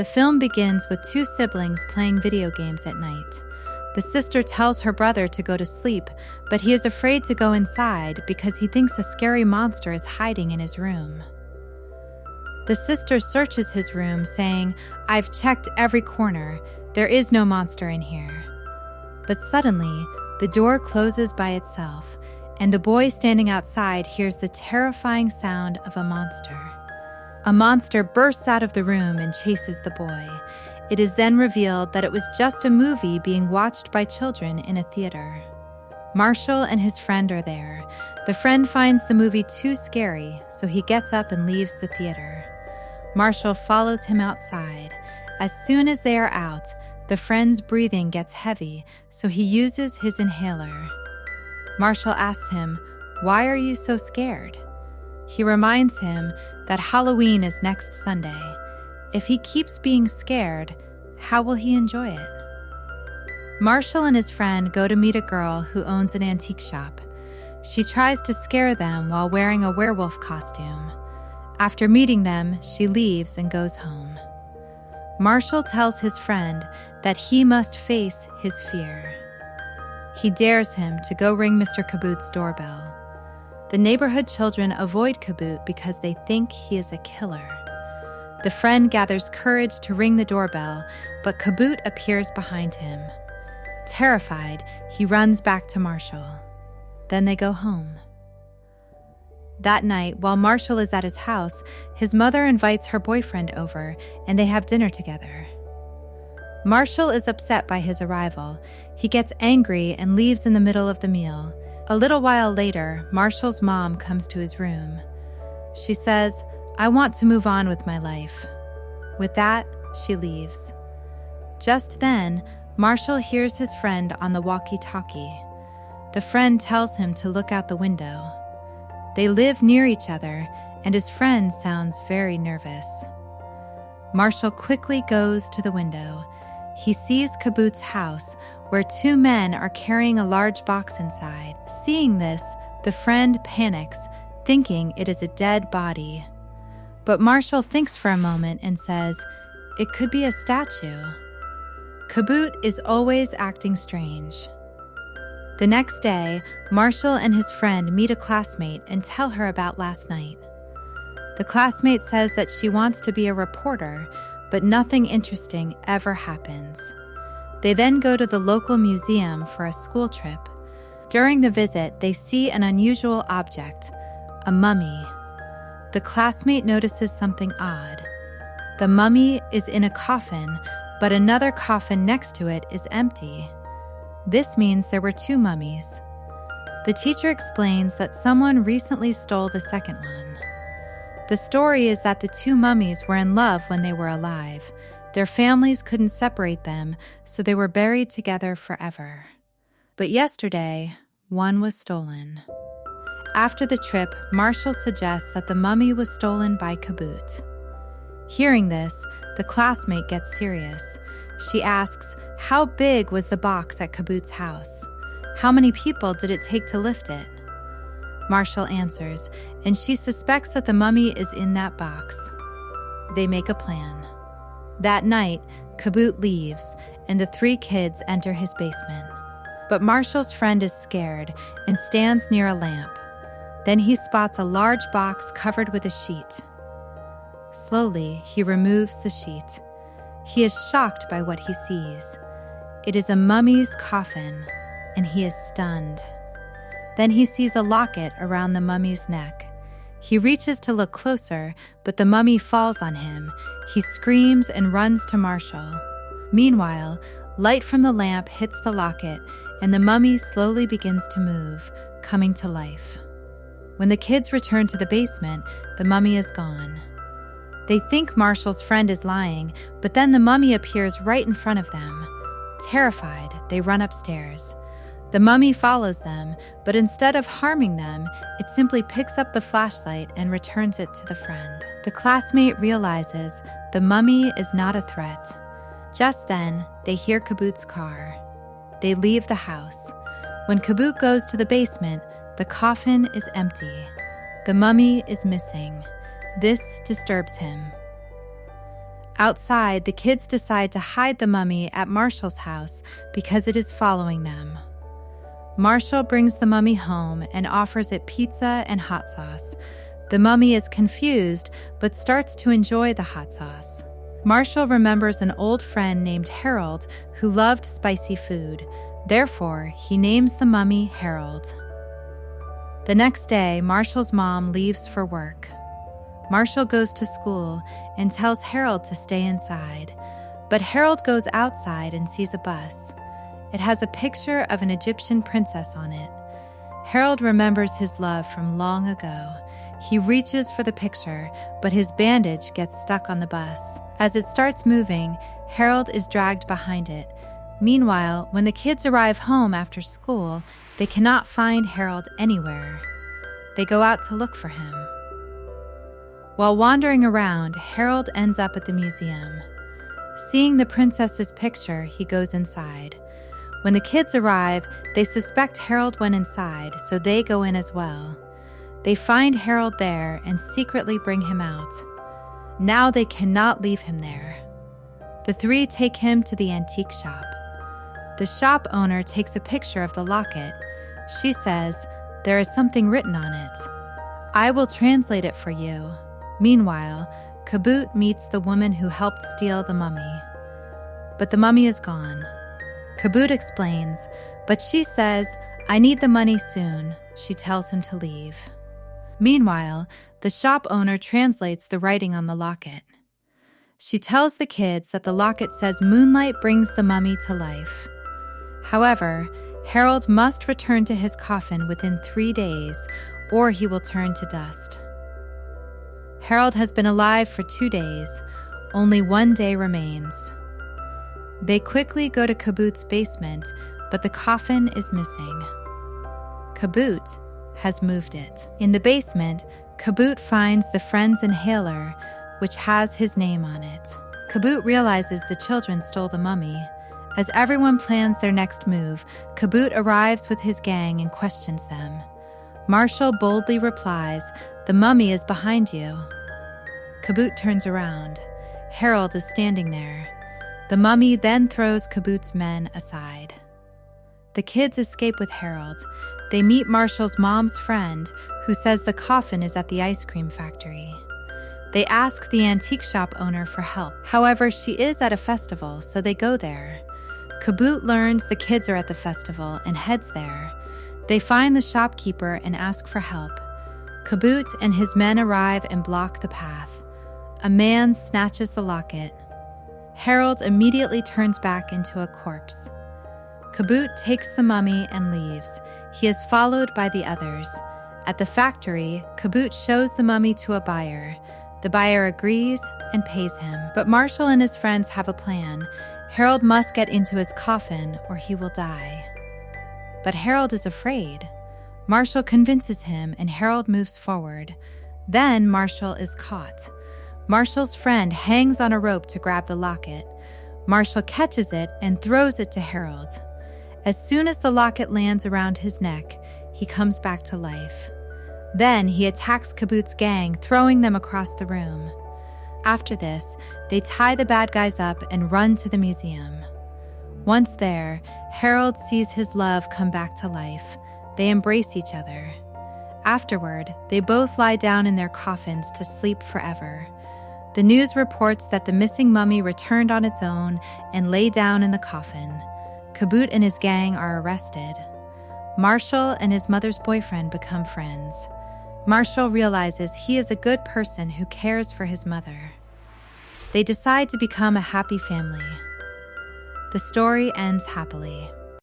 The film begins with two siblings playing video games at night. The sister tells her brother to go to sleep, but he is afraid to go inside because he thinks a scary monster is hiding in his room. The sister searches his room, saying, "I've checked every corner. There is no monster in here." But suddenly, the door closes by itself, and the boy standing outside hears the terrifying sound of a monster. A monster bursts out of the room and chases the boy. It is then revealed that it was just a movie being watched by children in a theater. Marshall and his friend are there. The friend finds the movie too scary, so he gets up and leaves the theater. Marshall follows him outside. As soon as they are out, the friend's breathing gets heavy, so he uses his inhaler. Marshall asks him, "Why are you so scared?" He reminds him that Halloween is next Sunday. If he keeps being scared, how will he enjoy it? Marshall and his friend go to meet a girl who owns an antique shop. She tries to scare them while wearing a werewolf costume. After meeting them, she leaves and goes home. Marshall tells his friend that he must face his fear. He dares him to go ring Mr. Kaboot's doorbell. The neighborhood children avoid Kaboot because they think he is a killer. The friend gathers courage to ring the doorbell, but Kaboot appears behind him. Terrified, he runs back to Marshall. Then they go home. That night, while Marshall is at his house, his mother invites her boyfriend over, and they have dinner together. Marshall is upset by his arrival. He gets angry and leaves in the middle of the meal. A little while later, Marshall's mom comes to his room. She says, "I want to move on with my life." With that, she leaves. Just then, Marshall hears his friend on the walkie-talkie. The friend tells him to look out the window. They live near each other, and his friend sounds very nervous. Marshall quickly goes to the window. He sees Kaboot's house, where two men are carrying a large box inside. Seeing this, the friend panics, thinking it is a dead body. But Marshall thinks for a moment and says, "It could be a statue." Kaboot is always acting strange. The next day, Marshall and his friend meet a classmate and tell her about last night. The classmate says that she wants to be a reporter, but nothing interesting ever happens. They then go to the local museum for a school trip. During the visit, they see an unusual object, a mummy. The classmate notices something odd. The mummy is in a coffin, but another coffin next to it is empty. This means there were two mummies. The teacher explains that someone recently stole the second one. The story is that the two mummies were in love when they were alive. Their families couldn't separate them, so they were buried together forever. But yesterday, one was stolen. After the trip, Marshall suggests that the mummy was stolen by Kaboot. Hearing this, the classmate gets serious. She asks, how big was the box at Kaboot's house? How many people did it take to lift it? Marshall answers, and she suspects that the mummy is in that box. They make a plan. That night, Kaboot leaves, and the three kids enter his basement. But Marshall's friend is scared and stands near a lamp. Then he spots a large box covered with a sheet. Slowly, he removes the sheet. He is shocked by what he sees. It is a mummy's coffin, and he is stunned. Then he sees a locket around the mummy's neck. He reaches to look closer, but the mummy falls on him. He screams and runs to Marshall. Meanwhile, light from the lamp hits the locket, and the mummy slowly begins to move, coming to life. When the kids return to the basement, the mummy is gone. They think Marshall's friend is lying, but then the mummy appears right in front of them. Terrified, they run upstairs. The mummy follows them, but instead of harming them, it simply picks up the flashlight and returns it to the friend. The classmate realizes the mummy is not a threat. Just then, they hear Kaboot's car. They leave the house. When Kaboot goes to the basement, the coffin is empty. The mummy is missing. This disturbs him. Outside, the kids decide to hide the mummy at Marshall's house because it is following them. Marshall brings the mummy home and offers it pizza and hot sauce. The mummy is confused but starts to enjoy the hot sauce. Marshall remembers an old friend named Harold who loved spicy food. Therefore, he names the mummy Harold. The next day, Marshall's mom leaves for work. Marshall goes to school and tells Harold to stay inside, but Harold goes outside and sees a bus. It has a picture of an Egyptian princess on it. Harold remembers his love from long ago. He reaches for the picture, but his bandage gets stuck on the bus. As it starts moving, Harold is dragged behind it. Meanwhile, when the kids arrive home after school, they cannot find Harold anywhere. They go out to look for him. While wandering around, Harold ends up at the museum. Seeing the princess's picture, he goes inside. When the kids arrive, they suspect Harold went inside, so they go in as well. They find Harold there and secretly bring him out. Now they cannot leave him there. The three take him to the antique shop. The shop owner takes a picture of the locket. She says, "There is something written on it. I will translate it for you." Meanwhile, Kabut meets the woman who helped steal the mummy. But the mummy is gone. Kabut explains, but she says, "I need the money soon." She tells him to leave. Meanwhile, the shop owner translates the writing on the locket. She tells the kids that the locket says moonlight brings the mummy to life. However, Harold must return to his coffin within 3 days, or he will turn to dust. Harold has been alive for 2 days. Only 1 day remains. They quickly go to Kabut's basement, but the coffin is missing. Kabut has moved it. In the basement, Kabut finds the friend's inhaler, which has his name on it. Kabut realizes the children stole the mummy. As everyone plans their next move, Kabut arrives with his gang and questions them. Marshall boldly replies, "The mummy is behind you." Kabut turns around. Harold is standing there. The mummy then throws Kabut's men aside. The kids escape with Harold. They meet Marshall's mom's friend, who says the coffin is at the ice cream factory. They ask the antique shop owner for help. However, she is at a festival, so they go there. Kabut learns the kids are at the festival and heads there. They find the shopkeeper and ask for help. Kabut and his men arrive and block the path. A man snatches the locket. Harold immediately turns back into a corpse. Kabut takes the mummy and leaves. He is followed by the others. At the factory, Kabut shows the mummy to a buyer. The buyer agrees and pays him. But Marshall and his friends have a plan. Harold must get into his coffin or he will die. But Harold is afraid. Marshall convinces him and Harold moves forward. Then Marshall is caught. Marshall's friend hangs on a rope to grab the locket. Marshall catches it and throws it to Harold. As soon as the locket lands around his neck, he comes back to life. Then he attacks Kabut's gang, throwing them across the room. After this, they tie the bad guys up and run to the museum. Once there, Harold sees his love come back to life. They embrace each other. Afterward, they both lie down in their coffins to sleep forever. The news reports that the missing mummy returned on its own and lay down in the coffin. Kabut and his gang are arrested. Marshall and his mother's boyfriend become friends. Marshall realizes he is a good person who cares for his mother. They decide to become a happy family. The story ends happily.